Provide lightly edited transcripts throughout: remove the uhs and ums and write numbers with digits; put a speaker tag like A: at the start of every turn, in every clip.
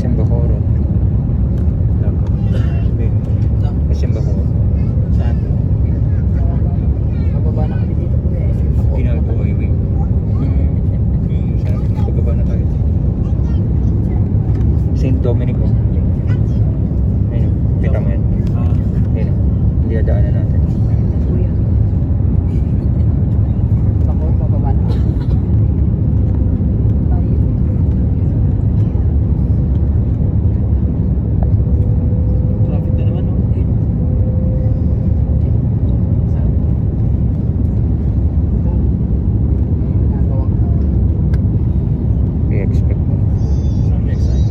A: SM Bacoor. SM Bacoor.
B: Saan? Mababa na kami dito po eh.
A: Ginagawa highway. Sabi ko, pababa na tayo. St. Dominic. Ayun, kita mo yan. Ayun, hindi adaanan natin.
B: Kuya. Ako, mababa na. Traffic na naman, no? Ginagawa ko.
A: I-expect mo.
B: Next time.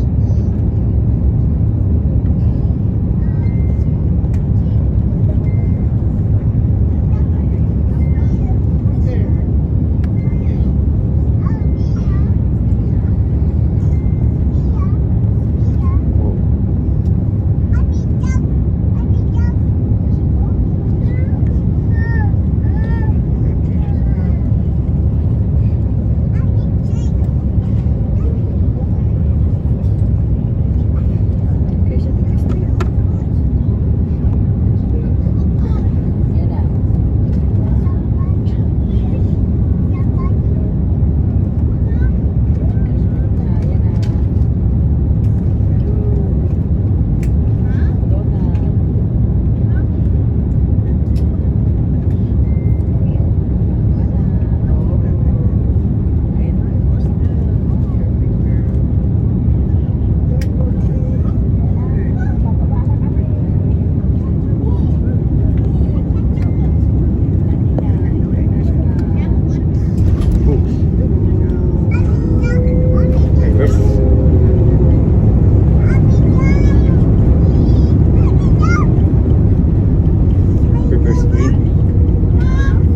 A: Reverse grid.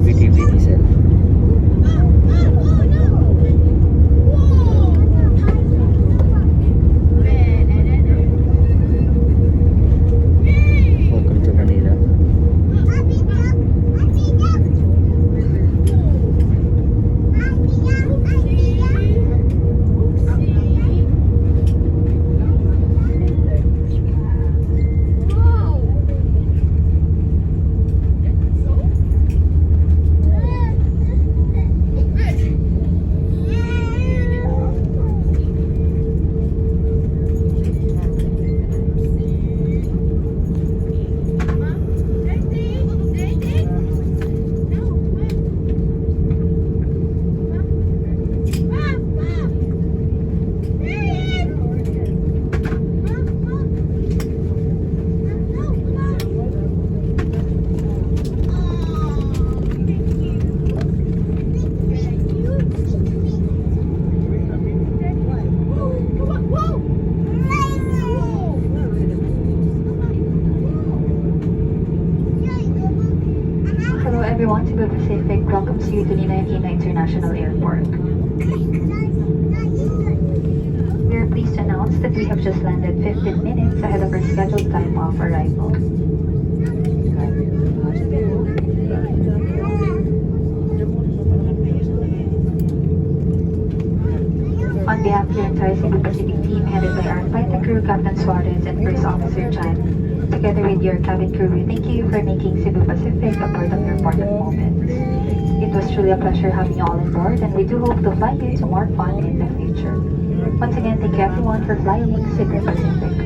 A: VT cell. Welcome to Manila.
C: Hello everyone, Cebu Pacific welcomes you to Ninoy Aquino International Airport. We are pleased to announce that we have just landed 15 minutes ahead of our scheduled time of arrival. On behalf of the entire Cebu Pacific team headed by our flight and crew Captain Suarez and First Officer Chan, together with your cabin crew, we thank you for making Cebu Pacific a part of your important moments. It was truly a pleasure having you all on board, and we do hope to fly you to more fun in the future. Once again, thank you everyone for flying Cebu Pacific.